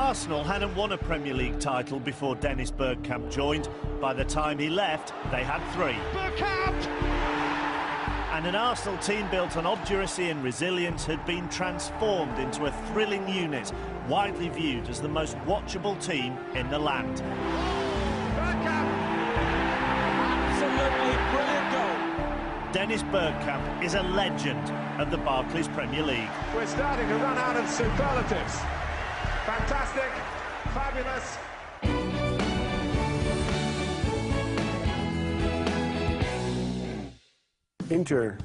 Arsenal hadn't won a Premier League title before Dennis Bergkamp joined. By the time he left, they had 3. Bergkamp! And an Arsenal team built on obduracy and resilience had been transformed into a thrilling unit, widely viewed as the most watchable team in the land. Bergkamp! Absolutely brilliant goal. Dennis Bergkamp is a legend of the Barclays Premier League. We're starting to run out of superlatives. Fantastic, fabulous. Inter,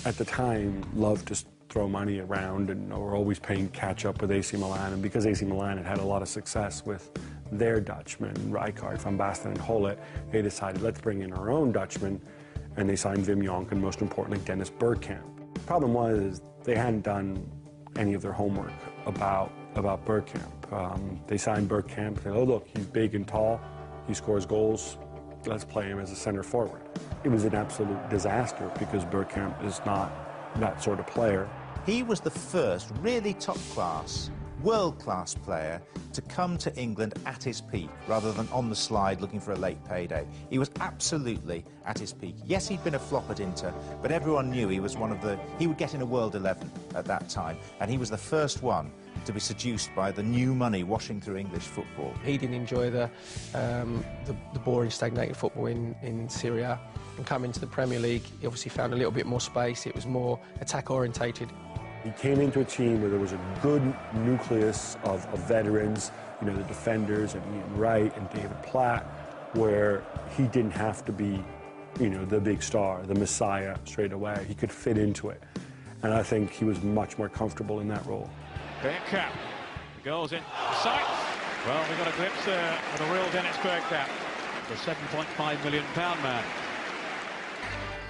at the time, loved to throw money around and were always playing catch-up with AC Milan. And because AC Milan had had a lot of success with their Dutchmen, Rijkaard, Van Basten and Gullit, they decided, let's bring in our own Dutchmen. And they signed Wim Jonk and, most importantly, Dennis Bergkamp. The problem was they hadn't done any of their homework about Bergkamp. They signed Bergkamp, they said, oh, look, he's big and tall, he scores goals, let's play him as a center forward. It was an absolute disaster because Bergkamp is not that sort of player. He was the first really top-class, world-class player to come to England at his peak, rather than on the slide looking for a late payday. He was absolutely at his peak. Yes, he'd been a flop at Inter, but everyone knew he was he would get in a World 11 at that time, and he was the first one to be seduced by the new money washing through English football. He didn't enjoy the boring, stagnating football in Serie A, and coming to the Premier League, he obviously found a little bit more space. It was more attack-orientated. He came into a team where there was a good nucleus of veterans, you know, the defenders and Ian Wright and David Platt, where he didn't have to be, you know, the big star, the messiah straight away. He could fit into it. And I think he was much more comfortable in that role. Bergkamp, the goal's in sight. Well, we got a glimpse of the real Dennis Bergkamp, the £7.5 million man.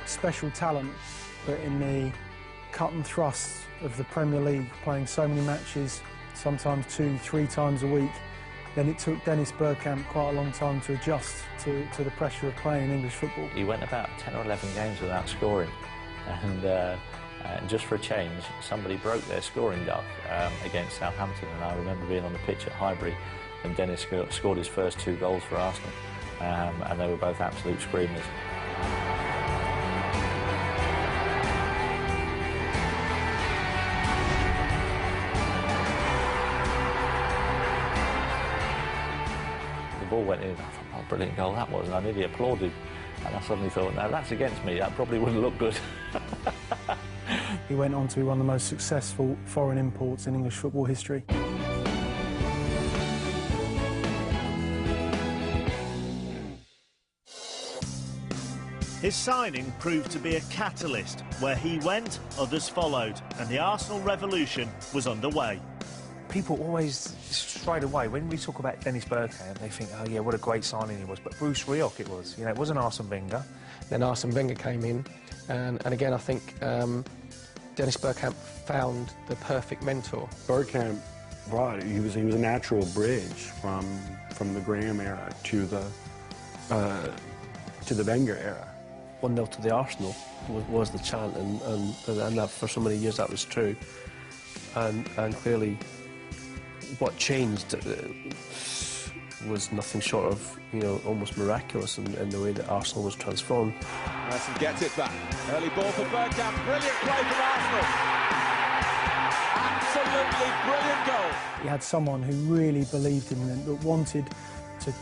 Special talent, but in the cut and thrust of the Premier League, playing so many matches, sometimes 2-3 times a week, then it took Dennis Bergkamp quite a long time to adjust to the pressure of playing English football. He went about 10 or 11 games without scoring, and just for a change, somebody broke their scoring duck against Southampton, and I remember being on the pitch at Highbury, and Dennis scored his first 2 goals for Arsenal, and they were both absolute screamers. The ball went in, I thought, what a brilliant goal that was, and I nearly applauded, and I suddenly thought, no, that's against me, that probably wouldn't look good. He went on to be one of the most successful foreign imports in English football history. His signing proved to be a catalyst. Where he went, others followed, and the Arsenal revolution was underway. People always, straight away, when we talk about Dennis Bergkamp, they think, oh yeah, what a great signing he was. But Bruce Rioch it was, you know, it wasn't Arsene Wenger. Then Arsene Wenger came in, and again, I think Dennis Bergkamp found the perfect mentor. Bergkamp he was a natural bridge from the Graham era to the Wenger era. 1-0 to the Arsenal was the chant, and that for so many years that was true. And clearly, what changed was nothing short of, you know, almost miraculous in the way that Arsenal was transformed. Nelson gets it back. Early ball for Bergkamp. Brilliant play from Arsenal. Absolutely brilliant goal. He had someone who really believed in him, that wanted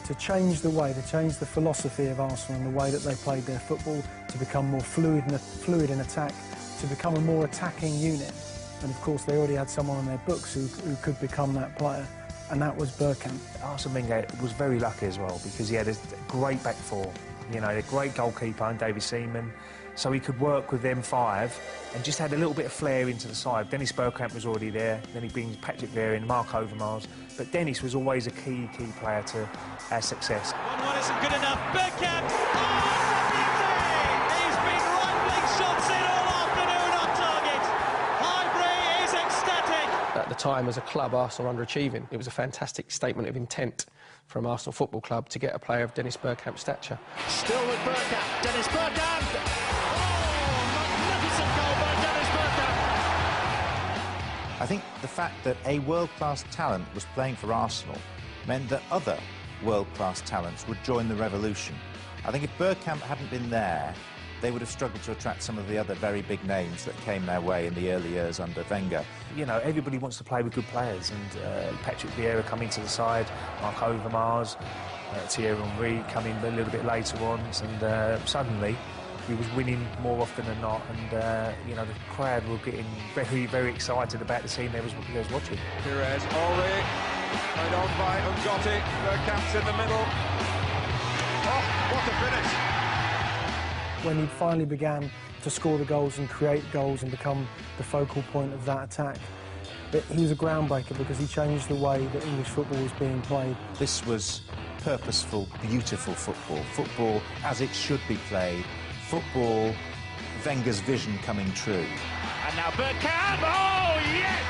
to change the way, to change the philosophy of Arsenal and the way that they played their football, to become more fluid in attack, to become a more attacking unit. And of course, they already had someone on their books who could become that player, and that was Bergkamp. Arsene Wenger was very lucky as well, because he had a great back four, you know, a great goalkeeper and David Seaman, so he could work with them 5 and just had a little bit of flair into the side. Dennis Bergkamp was already there, then he brings Patrick Vieira in, Mark Overmars, but Dennis was always a key player to our success. 1-1 isn't good enough. Bergkamp! Oh, beauty! He's been rifling shots in all afternoon on target. Highbury is ecstatic. At the time, as a club, Arsenal underachieving. It was a fantastic statement of intent from Arsenal Football Club to get a player of Dennis Bergkamp's stature. Still with Bergkamp. Dennis Bergkamp! Oh, magnificent goal by Dennis Bergkamp! I think the fact that a world-class talent was playing for Arsenal meant that other world-class talents would join the revolution. I think if Bergkamp hadn't been there, they would have struggled to attract some of the other very big names that came their way in the early years under Wenger. You know, everybody wants to play with good players, and Patrick Vieira coming to the side, Mark Overmars, Thierry Henry coming a little bit later on, and suddenly he was winning more often than not, and you know, the crowd were getting very, very excited about the team they was watching. Perez, Ulrich, played on by Ungotti, Bergkamp's in the middle. Oh, what a finish! When he finally began to score the goals and create goals and become the focal point of that attack, he was a groundbreaker because he changed the way that English football was being played. This was purposeful, beautiful football. Football as it should be played. Football, Wenger's vision coming true. And now Bergkamp, oh yes!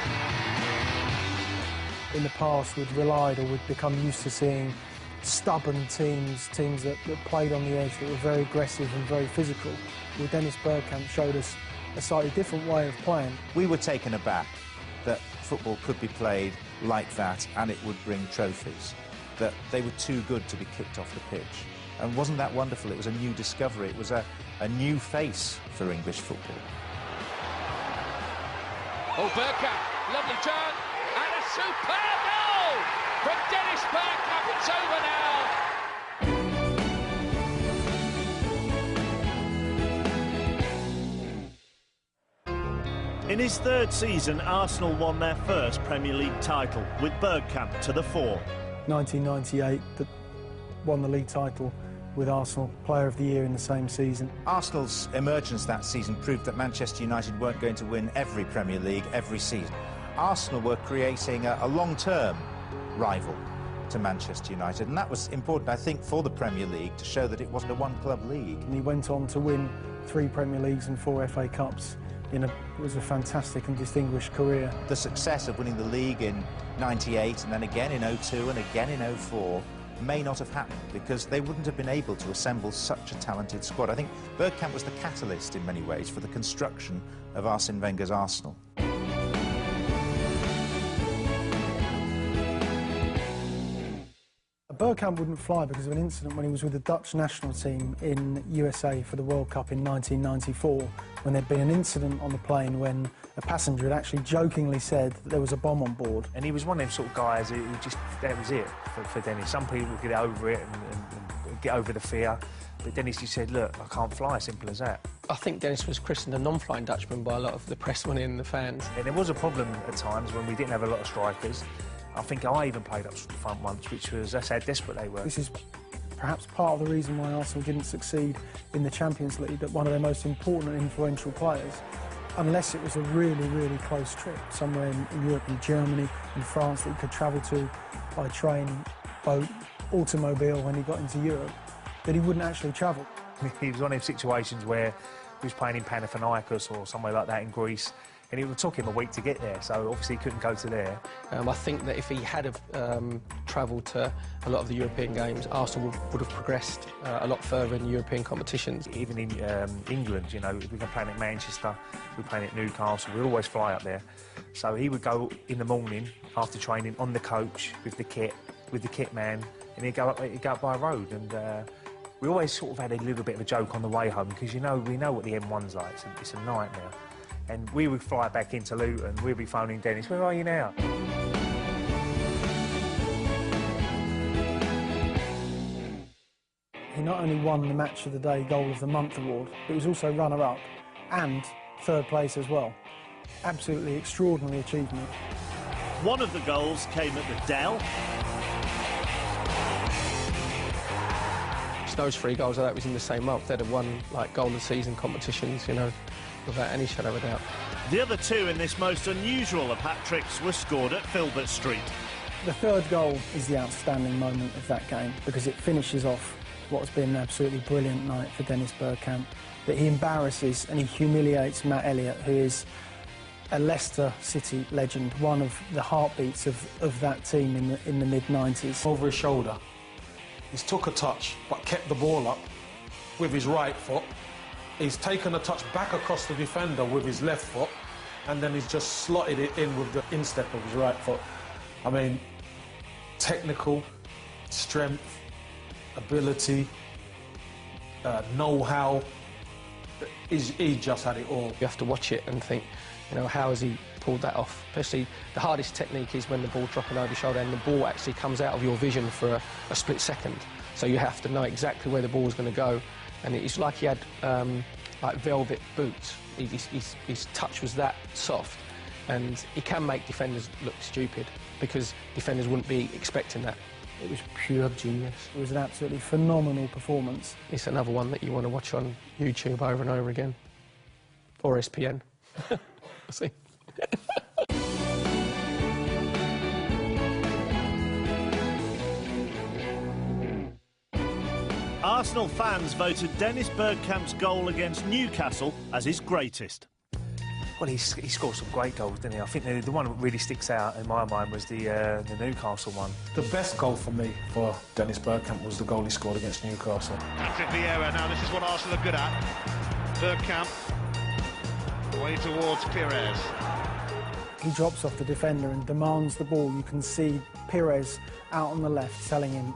In the past, we'd relied or we'd become used to seeing stubborn teams that played on the edge, that were very aggressive and very physical. Well, Dennis Bergkamp showed us a slightly different way of playing. We were taken aback that football could be played like that and it would bring trophies, that they were too good to be kicked off the pitch. And wasn't that wonderful? It was a new discovery. It was a new face for English football. Oh, Bergkamp, lovely turn, and a superb goal from Dennis Bergkamp. It's over now. In his third season, Arsenal won their first Premier League title, with Bergkamp to the fore. 1998, that won the league title with Arsenal, Player of the Year in the same season. Arsenal's emergence that season proved that Manchester United weren't going to win every Premier League every season. Arsenal were creating a long-term rival to Manchester United, and that was important, I think, for the Premier League to show that it wasn't a one-club league. And he went on to win 3 Premier Leagues and 4 FA Cups. It was a fantastic and distinguished career. The success of winning the league in '98 and then again in '02 and again in '04 may not have happened because they wouldn't have been able to assemble such a talented squad. I think Bergkamp was the catalyst in many ways for the construction of Arsene Wenger's Arsenal. Bergkamp wouldn't fly because of an incident when he was with the Dutch national team in USA for the World Cup in 1994, when there'd been an incident on the plane when a passenger had actually jokingly said that there was a bomb on board. And he was one of them sort of guys who just, that was it for Dennis. Some people get over it and get over the fear, but Dennis just said, look, I can't fly, simple as that. I think Dennis was christened a non-flying Dutchman by a lot of the press money and the fans. And there was a problem at times when we didn't have a lot of strikers. I think I even played up front once, which was, that's how desperate they were. This is perhaps part of the reason why Arsenal didn't succeed in the Champions League, that one of their most important and influential players, unless it was a really, really close trip, somewhere in Europe, in Germany, in France, that he could travel to by train, boat, automobile when he got into Europe, that he wouldn't actually travel. He was one of those situations where he was playing in Panathinaikos or somewhere like that in Greece, and it took him a week to get there, so obviously he couldn't go to there. I think that if he had travelled to a lot of the European games, Arsenal would have progressed a lot further in European competitions. Even in England, you know, we were playing at Manchester, we were playing at Newcastle, we'd always fly up there. So he would go in the morning after training on the coach with the kit man, and he'd go up by road. And we always sort of had a little bit of a joke on the way home, because we know what the M1's like, it's a nightmare. And we would fly back into Luton, we'd be phoning Dennis, where are you now? He not only won the Match of the Day Goal of the Month award, but he was also runner-up and third place as well. Absolutely extraordinary achievement. One of the goals came at the Dell. Those 3 goals that was in the same month. They'd have won like goal of the season competitions, you know, without any shadow of a doubt. The other 2 in this most unusual of hat-tricks were scored at Filbert Street. The third goal is the outstanding moment of that game because it finishes off what has been an absolutely brilliant night for Dennis Bergkamp. That he embarrasses and he humiliates Matt Elliott, who is a Leicester City legend, one of the heartbeats of that team in the mid-90s. Over his shoulder. He's took a touch, but kept the ball up with his right foot. He's taken a touch back across the defender with his left foot, and then he just slotted it in with the instep of his right foot. I mean, technical, strength, ability, know-how. He just had it all. You have to watch it and think, you know, how has he pulled that off? Especially the hardest technique is when the ball's dropping over your shoulder and the ball actually comes out of your vision for a split second. So you have to know exactly where the ball's going to go. And it's like he had like velvet boots. His touch was that soft. And he can make defenders look stupid because defenders wouldn't be expecting that. It was pure genius. It was an absolutely phenomenal performance. It's another one that you want to watch on YouTube over and over again. Or SPN. See. Arsenal fans voted Dennis Bergkamp's goal against Newcastle as his greatest. Well, he scored some great goals, didn't he? I think the one that really sticks out in my mind was the Newcastle one. The best goal for me for Dennis Bergkamp was the goal he scored against Newcastle. Patrick Vieira, now this is what Arsenal are good at. Bergkamp, away towards Pires. He drops off the defender and demands the ball. You can see Pires out on the left telling him,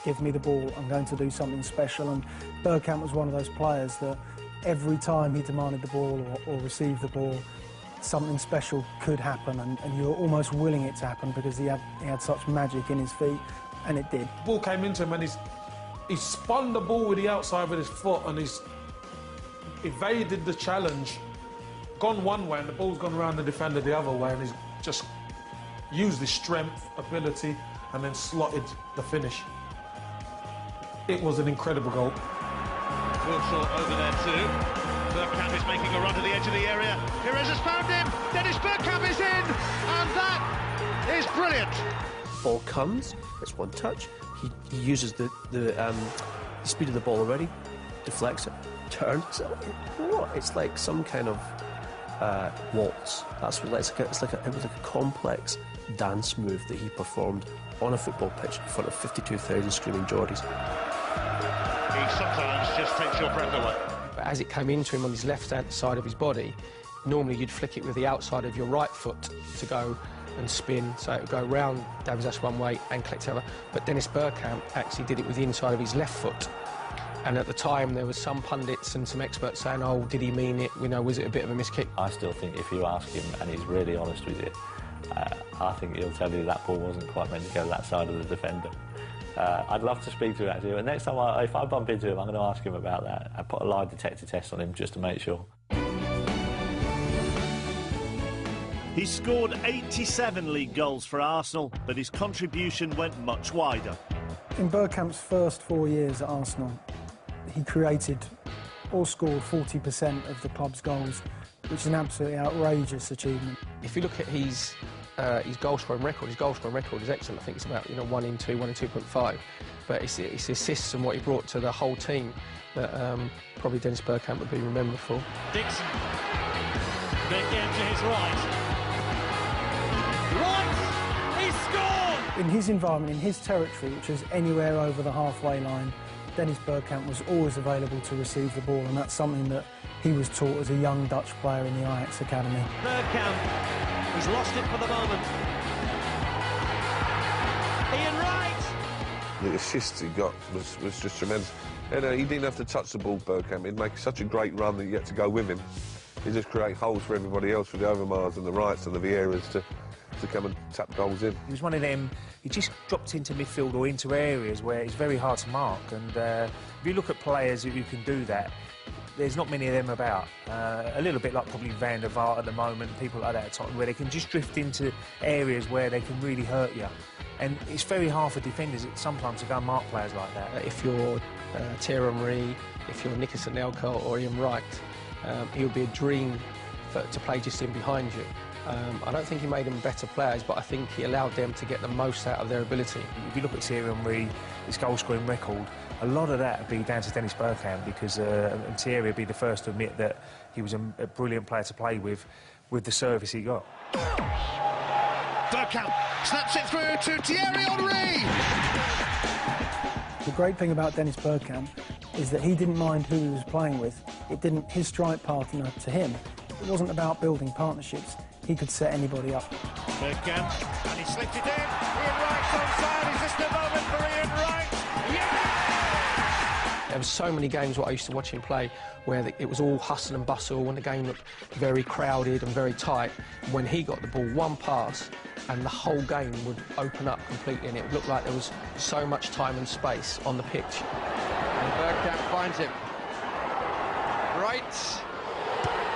give me the ball, I'm going to do something special. And Bergkamp was one of those players that every time he demanded the ball or received the ball, something special could happen, and you were almost willing it to happen because he had such magic in his feet, and it did. The ball came into him and he spun the ball with the outside of his foot and he's evaded the challenge, gone one way and the ball's gone around the defender the other way, and he's just used his strength, ability, and then slotted the finish. It was an incredible goal. Wilshaw over there too. Bergkamp is making a run to the edge of the area. Pires has found him. Dennis Bergkamp is in, and that is brilliant. Ball comes, it's one touch. He uses the speed of the ball already, deflects it, turns. It's like some kind of waltz. That's what it was like a complex dance move that he performed on a football pitch in front of 52,000 screaming Geordies. He sometimes just takes your breath away. But as it came into him on his left-hand side of his body, normally you'd flick it with the outside of your right foot to go and spin, so it would go round Davies Ash one way and collect the other. But Dennis Bergkamp actually did it with the inside of his left foot. And at the time, there was some pundits and some experts saying, oh, did he mean it? You know, was it a bit of a miskick? I still think if you ask him, and he's really honest with you, I think he'll tell you that ball wasn't quite meant to go that side of the defender. I'd love to speak to him, actually, but next time if I bump into him, I'm going to ask him about that. I put a lie detector test on him just to make sure. He scored 87 league goals for Arsenal, but his contribution went much wider. In Bergkamp's first 4 years at Arsenal, he created or scored 40% of the club's goals, which is an absolutely outrageous achievement. If you look at his goal-scoring record is excellent. I think it's about 1 in 2, 1 in 2.5. But it's assists and what he brought to the whole team that probably Dennis Bergkamp would be remembered for. Dixon. Bergkamp to his right. Right! He scored! In his environment, in his territory, which was anywhere over the halfway line, Dennis Bergkamp was always available to receive the ball, and that's something that he was taught as a young Dutch player in the Ajax academy. Bergkamp, he's lost it for the moment. Ian Wright! The assists he got was just tremendous. And he didn't have to touch the ball, Bergkamp. He'd make such a great run that you had to go with him. He'd just create holes for everybody else, for the Overmars and the Wrights and the Vieiras to come and tap goals in. He was one of them, he just dropped into midfield or into areas where it's very hard to mark, and if you look at players who can do that, there's not many of them about. A little bit like probably Van der Vaart at the moment, people like that at Tottenham, where they can just drift into areas where they can really hurt you. And it's very hard for defenders sometimes to go and mark players like that. If you're Thierry Henry, if you're Nicolas Anelka or Ian Wright, he would be a dream to play just in behind you. I don't think he made them better players, but I think he allowed them to get the most out of their ability. If you look at Thierry Henry, his goal-scoring record, a lot of that would be down to Dennis Bergkamp, because and Thierry would be the first to admit that he was a brilliant player to play with the service he got. Bergkamp snaps it through to Thierry Henry! The great thing about Dennis Bergkamp is that he didn't mind who he was playing with. His strike partner to him It wasn't about building partnerships. He could set anybody up. Bergkamp, and he slipped it in. Ian Wright's onside. Is this the moment for Ian Wright? Yeah! There were so many games what I used to watch him play where it was all hustle and bustle when the game looked very crowded and very tight. When he got the ball, one pass, and the whole game would open up completely, and it would look like there was so much time and space on the pitch. And Bergkamp finds him. Right.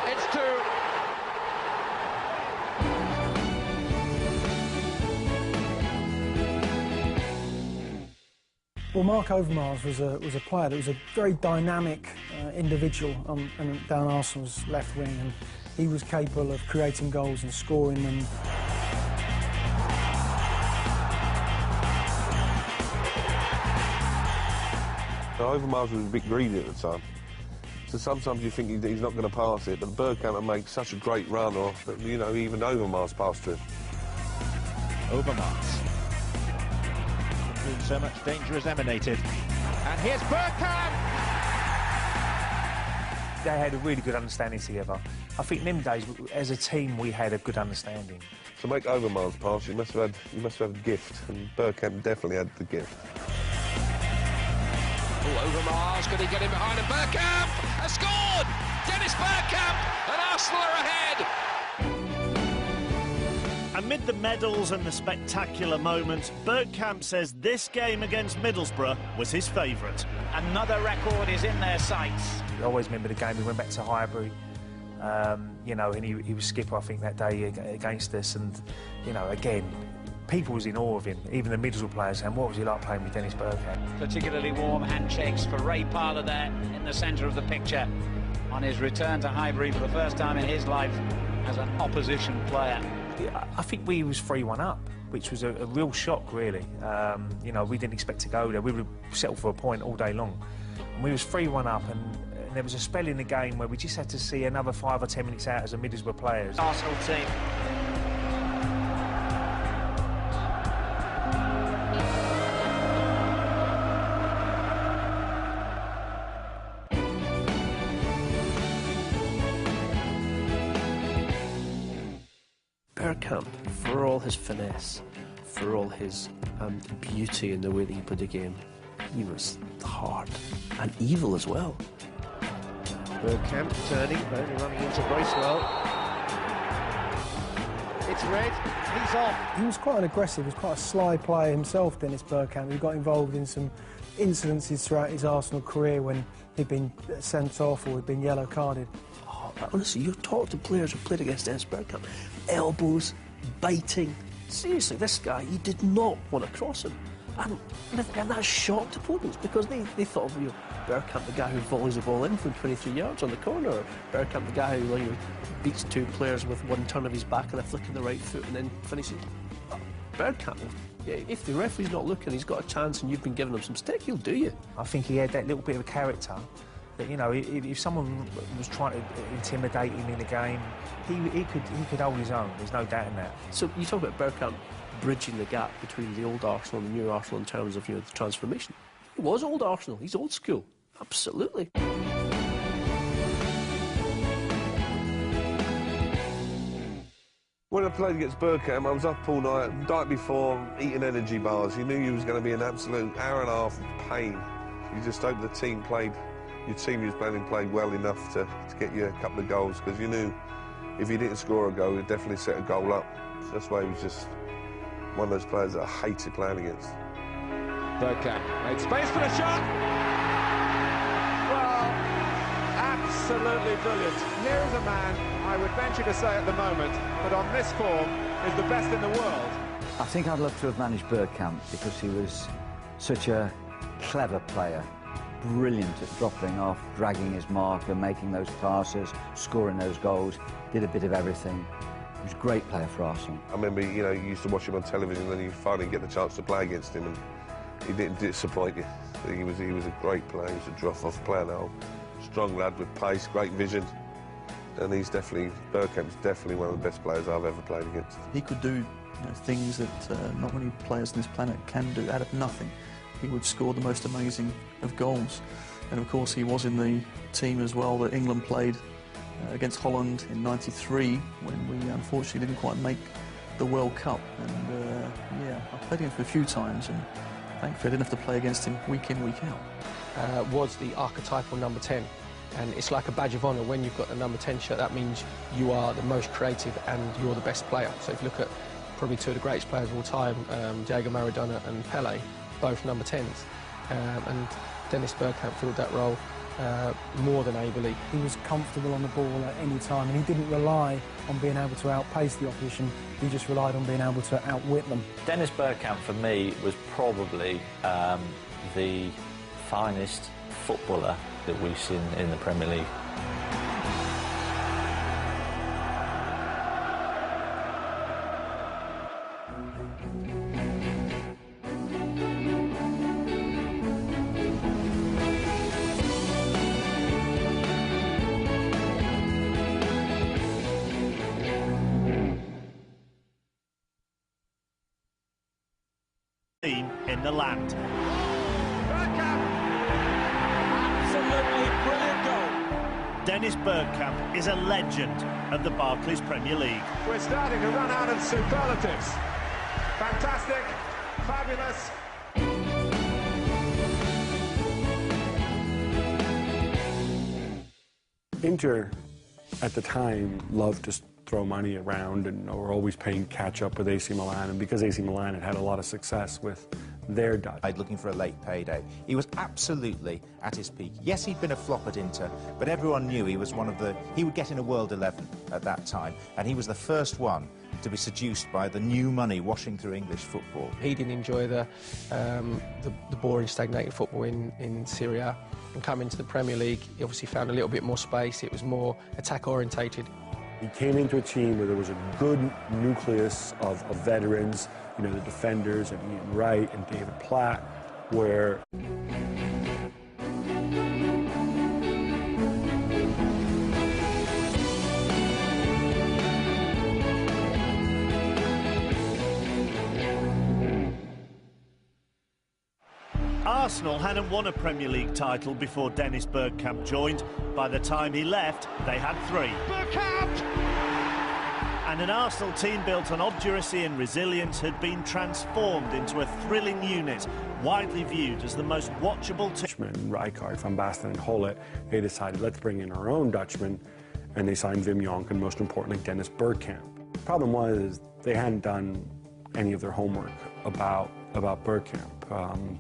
It's two. Well, Mark Overmars was a player that was a very dynamic individual and down Arsenal's left wing, and he was capable of creating goals and scoring them. Overmars was a bit greedy at the time, so sometimes you think he's not going to pass it, but Bergkamp makes such a great run, or you know, even Overmars passed to him. Overmars. So much danger has emanated. And here's Bergkamp! They had a really good understanding together. I think in them days, as a team, we had a good understanding. To make Overmars pass, you must have had a gift, and Bergkamp definitely had the gift. Oh, Overmars, could he get him behind him? Bergkamp has scored! Dennis Bergkamp, and Arsenal are ahead! Amid the medals and the spectacular moments, Bergkamp says this game against Middlesbrough was his favourite. Another record is in their sights. I always remember the game. We went back to Highbury, you know, and he was skipper, I think, that day against us. And, you know, again, people was in awe of him, even the Middlesbrough players. And what was he like playing with Dennis Bergkamp? Particularly warm handshakes for Ray Parlour there in the centre of the picture on his return to Highbury for the first time in his life as an opposition player. I think we was 3-1 up, which was a real shock, really. You know, we didn't expect to go there. We would settle for a point all day long. And we was 3-1 up, and there was a spell in the game where we just had to see another 5 or 10 minutes out as a Middlesbrough players. Arsenal team. Bergkamp, for all his finesse, for all his beauty in the way that he played the game, he was hard and evil as well. Bergkamp turning, only running into Bracewell. It's red, he's off. He was quite an aggressive, he was quite a sly player himself, Dennis Bergkamp. He got involved in some incidences throughout his Arsenal career when he'd been sent off or he'd been yellow carded. Oh, honestly, you talk to players who played against Dennis Bergkamp, elbows, biting. Seriously, this guy, he did not want to cross him. And that shocked opponents because they thought of, you know, Bergkamp, the guy who volleys the ball in from 23 yards on the corner, or Bergkamp, the guy who, you know, beats two players with one turn of his back and a flick of the right foot and then finishes. Bergkamp, if the referee's not looking, he's got a chance and you've been giving him some stick, he'll do you. I think he had that little bit of a character that, you know, if someone was trying to intimidate him in the game, he could hold his own. There's no doubt in that. So you talk about Bergkamp bridging the gap between the old Arsenal and the new Arsenal in terms of, you know, the transformation. He was old Arsenal. He's old school. Absolutely. When I played against Bergkamp, I was up all night before, eating energy bars. You knew you was going to be an absolute hour and a half of pain. You just hoped the team played, your team you was played well enough to get you a couple of goals, because you knew if you didn't score a goal, you'd definitely set a goal up. So that's why he was just one of those players that I hated playing against. Bergkamp made space for a shot. Well, absolutely brilliant. Here is a man, I would venture to say at the moment, but on this form is the best in the world. I think I'd love to have managed Bergkamp because he was such a clever player, brilliant at dropping off, dragging his marker, making those passes, scoring those goals, did a bit of everything. He was a great player for Arsenal. I remember, you know, you used to watch him on television and then you finally get the chance to play against him, and he didn't disappoint you. He was a great player. He was a drop-off player now. Strong lad with pace, great vision, and Bergkamp's definitely one of the best players I've ever played against. He could do, you know, things that not many players on this planet can do out of nothing. He would score the most amazing of goals, and of course he was in the team as well that England played against Holland in '93 when we unfortunately didn't quite make the World Cup. And yeah, I played against him a few times, and thankfully I didn't have to play against him week in, week out. Was the archetypal number 10. And it's like a badge of honour when you've got the number 10 shirt. That means you are the most creative and you're the best player. So if you look at probably two of the greatest players of all time, Diego Maradona and Pelé, both number 10s. And Dennis Bergkamp filled that role more than ably. He was comfortable on the ball at any time, and he didn't rely on being able to outpace the opposition. He just relied on being able to outwit them. Dennis Bergkamp, for me, was probably the finest footballer that we've seen in the Premier League. Team in the land. Absolutely brilliant goal. Dennis Bergkamp is a legend of the Barclays Premier League. We're starting to run out of superlatives. Fantastic, fabulous. Inter, at the time, loved to throw money around and were always playing catch-up with AC Milan, and because AC Milan had a lot of success with their Dutch. Looking for a late payday. He was absolutely at his peak. Yes, he'd been a flop at Inter, but everyone knew he was he would get in a World 11 at that time, and he was the first one to be seduced by the new money washing through English football. He didn't enjoy the boring, stagnating football in Serie A, and coming to the Premier League, he obviously found a little bit more space. It was more attack-orientated. He came into a team where there was a good nucleus of veterans, you know, the defenders and Ian Wright and David Platt, where Arsenal hadn't won a Premier League title before Dennis Bergkamp joined. By the time he left, they had 3. Bergkamp! And an Arsenal team built on obduracy and resilience had been transformed into a thrilling unit, widely viewed as the most watchable team. Rijkaard, Van Basten and Hullet, they decided, let's bring in our own Dutchman, and they signed Wim Jonk and, most importantly, Dennis Bergkamp. The problem was they hadn't done any of their homework about Bergkamp.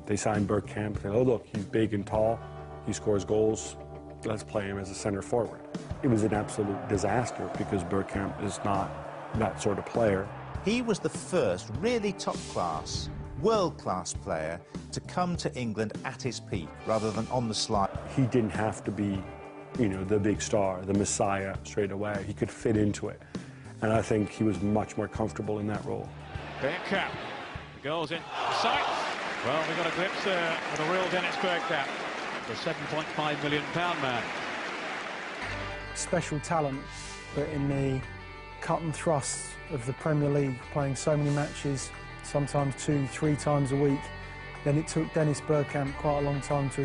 They signed Bergkamp, said, oh look, he's big and tall, he scores goals, let's play him as a centre forward. It was an absolute disaster because Bergkamp is not that sort of player. He was the first really top-class, world-class player to come to England at his peak rather than on the slide. He didn't have to be, you know, the big star, the messiah straight away. He could fit into it. And I think he was much more comfortable in that role. Bergkamp, the goal's in sight. Well, we got a glimpse there of the real Dennis Bergkamp, the £7.5 million man. Special talent, but in the cut and thrust of the Premier League, playing so many matches, sometimes 2-3 times a week, then it took Dennis Bergkamp quite a long time to